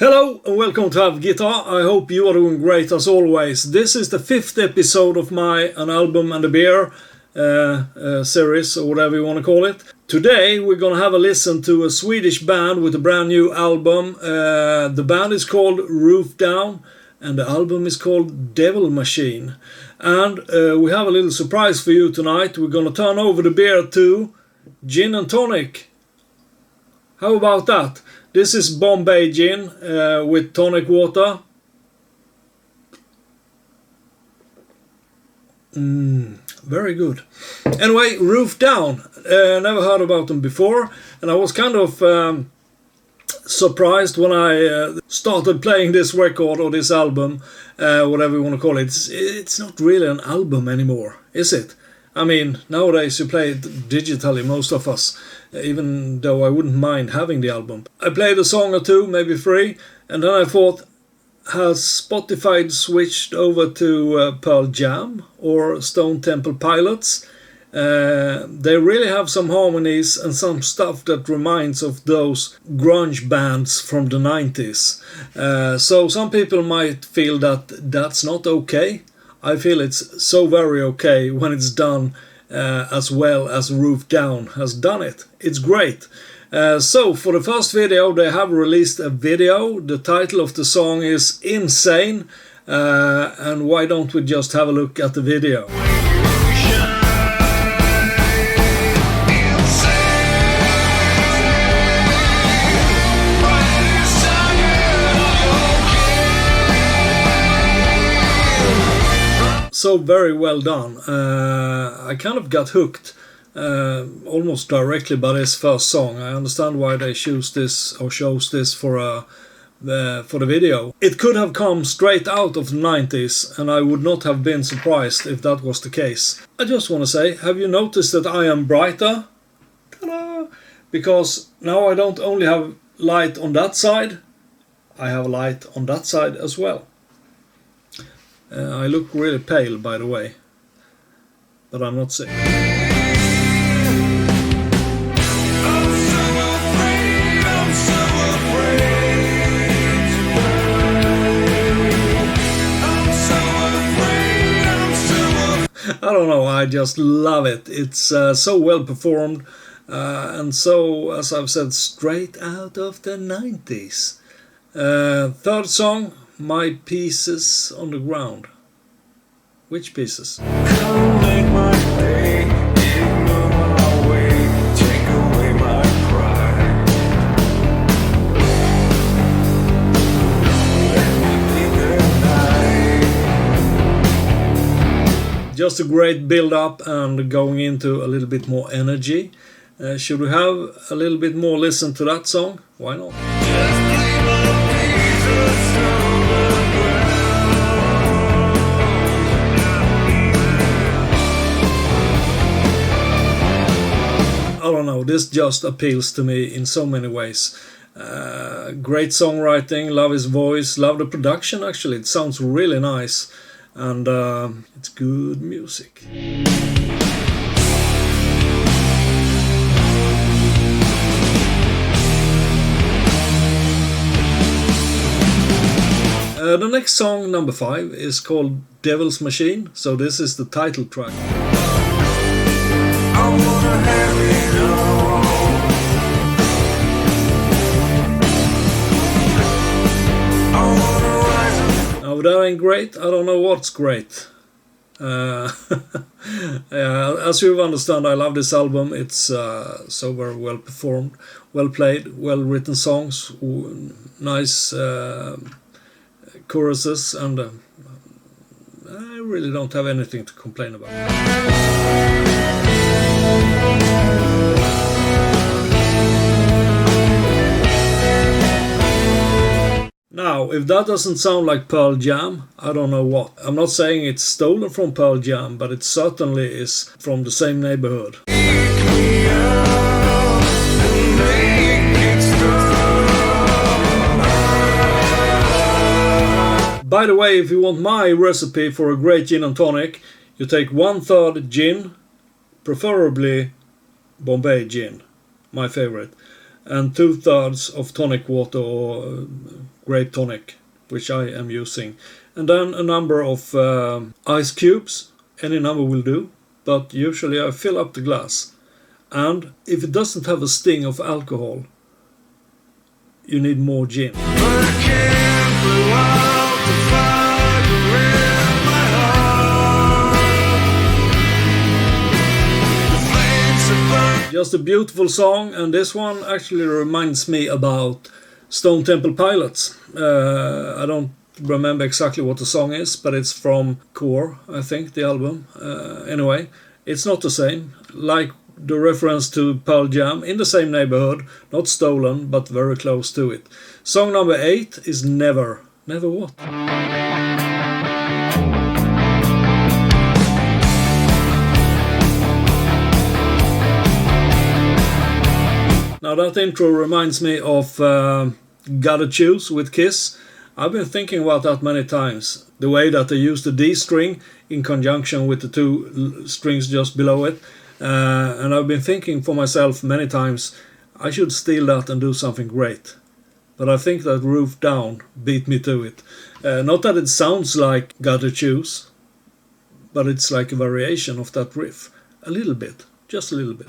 Hello and welcome to Have Guitar. I hope you are doing great as always. This is the 5th episode of my An Album and a Beer series, or whatever you want to call it. Today we're gonna have a listen to a Swedish band with a brand new album. The band is called Roof Down and the album is called Devil Machine. And we have a little surprise for you tonight. We're gonna turn over the beer to gin and tonic. How about that? This is Bombay gin with tonic water. Very good. Anyway, Roof Down. Never heard about them before, and I was kind of surprised when I started playing this record or this album, whatever you want to call it. It's not really an album anymore, is it? I mean, nowadays you play it digitally, most of us, even though I wouldn't mind having the album. I played a song or two, maybe 3, and then I thought, has Spotify switched over to Pearl Jam or Stone Temple Pilots? They really have some harmonies and some stuff that reminds of those grunge bands from the 90s. So some people might feel that that's not okay. I feel it's so very okay when it's done as well as Roof Down has done it. It's great. So for the first video they have released a video. The title of the song is Insane. And why don't we just have a look at the video? So very well done. I kind of got hooked almost directly by this first song. I understand why they choose this or chose this for the video. It could have come straight out of the 90s and I would not have been surprised if that was the case. I just want to say, have you noticed that I am brighter? Ta-da! Because now I don't only have light on that side, I have light on that side as well. I look really pale, by the way, but I'm not sick. I don't know, I just love it. It's so well performed and so, as I've said, straight out of the 90s. Third song, My Pieces on the Ground. Which pieces? Come make my day, ignore my way, take away my pride. Let me be the night. Just a great build-up and going into a little bit more energy. Should we have a little bit more listen to that song? Why not? Just leave my pieces on the ground. I don't know, this just appeals to me in so many ways. Great songwriting, love his voice, love the production actually, it sounds really nice. And it's good music. The next song, number 5, is called Devil's Machine, so this is the title track. I wanna have it all. I wanna rise up. Now that ain't great, I don't know what's great. Yeah, as you understand, I love this album. It's so very well performed, well played, well written songs, nice choruses, and I really don't have anything to complain about. Now, if that doesn't sound like Pearl Jam, I don't know what. I'm not saying it's stolen from Pearl Jam, but it certainly is from the same neighborhood. By the way, if you want my recipe for a great gin and tonic, you take 1/3 gin, preferably Bombay gin, my favorite, and 2/3 of tonic water or grape tonic, which I am using. And then a number of ice cubes. Any number will do, but usually I fill up the glass. And if it doesn't have a sting of alcohol, you need more gin. But I can't blow out the fire in my heart. The flames have burned. Just a beautiful song, and this one actually reminds me about Stone Temple Pilots. I don't remember exactly what the song is, but it's from Core, I think, the album. Anyway, it's not the same. Like the reference to Pearl Jam, in the same neighborhood, not stolen, but very close to it. Song number 8 is Never. Never what? Now that intro reminds me of Gotta Choose with Kiss. I've been thinking about that many times. The way that they use the D string in conjunction with the 2 strings just below it. And I've been thinking for myself many times, I should steal that and do something great. But I think that Roof Down beat me to it. Not that it sounds like Gotta Choose, but it's like a variation of that riff. A little bit, just a little bit.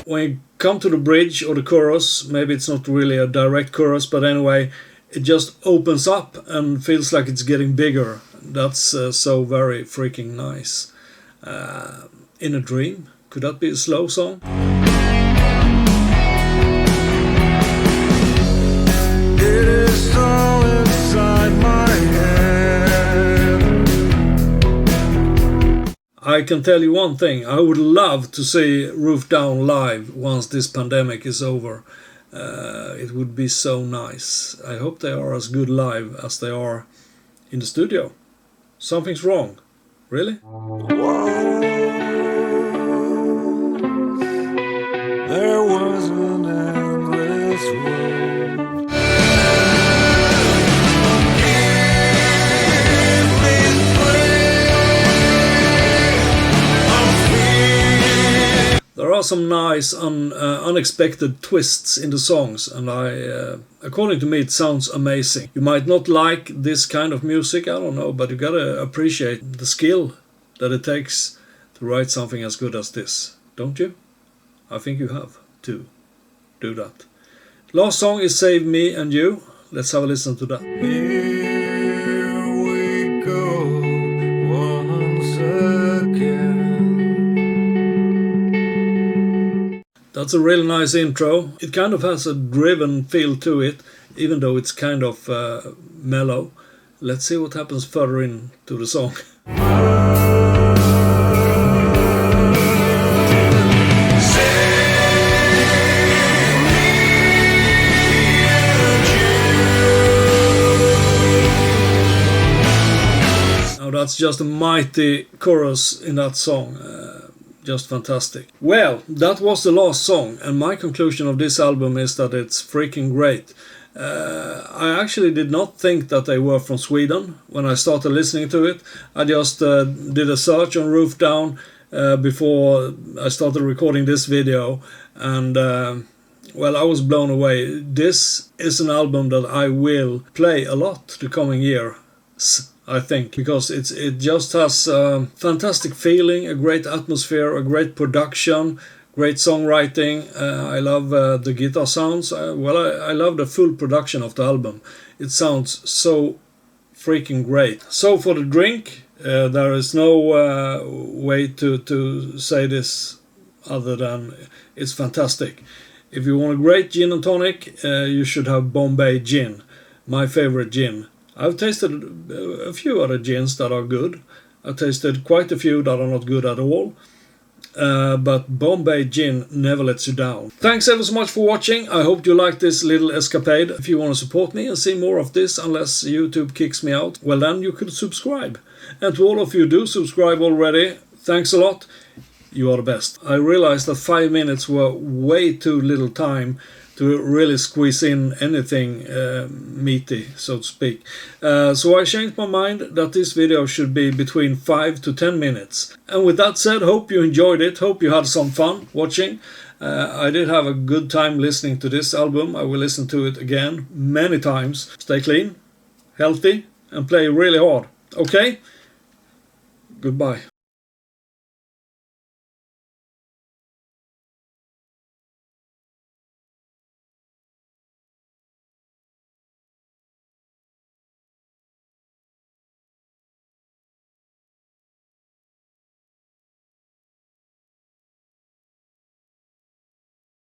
When you come to the bridge or the chorus, maybe it's not really a direct chorus, but anyway, it just opens up and feels like it's getting bigger. That's so very freaking nice. In a Dream, could that be a slow song? It is all inside my head. I can tell you one thing, I would love to see Roof Down live once this pandemic is over. It would be so nice. I hope they are as good live as they are in the studio. Something's wrong. Really? There was an endless road. There are some nice unexpected twists in the songs, and according to me, it sounds amazing. You might not like this kind of music, I don't know, but you gotta appreciate the skill that it takes to write something as good as this, don't you? I think you have to do that. Last song is Save Me and You. Let's have a listen to that. Here we go once again. That's a really nice intro. It kind of has a driven feel to it, even though it's kind of mellow. Let's see what happens further into the song. Now that's just a mighty chorus in that song. Just fantastic. Well, that was the last song, and my conclusion of this album is that it's freaking great. I actually did not think that they were from Sweden when I started listening to it. I just did a search on Roof Down before I started recording this video, and well, I was blown away. This is an album that I will play a lot the coming year, I think, because it just has a fantastic feeling, a great atmosphere, a great production, great songwriting. I love the guitar sounds. I love the full production of the album. It sounds so freaking great. So for the drink, there is no way to say this other than it's fantastic. If you want a great gin and tonic, you should have Bombay gin, my favorite gin. I've tasted a few other gins that are good. I've tasted quite a few that are not good at all. But Bombay gin never lets you down. Thanks ever so much for watching. I hope you liked this little escapade. If you want to support me and see more of this, unless YouTube kicks me out, well then you could subscribe. And to all of you who do subscribe already, thanks a lot. You are the best. I realized that 5 minutes were way too little time to really squeeze in anything meaty, so to speak. So I changed my mind that this video should be between 5 to 10 minutes. And with that said, hope you enjoyed it, hope you had some fun watching. I did have a good time listening to this album. I will listen to it again many times. Stay clean, healthy, and play really hard. Okay? Goodbye.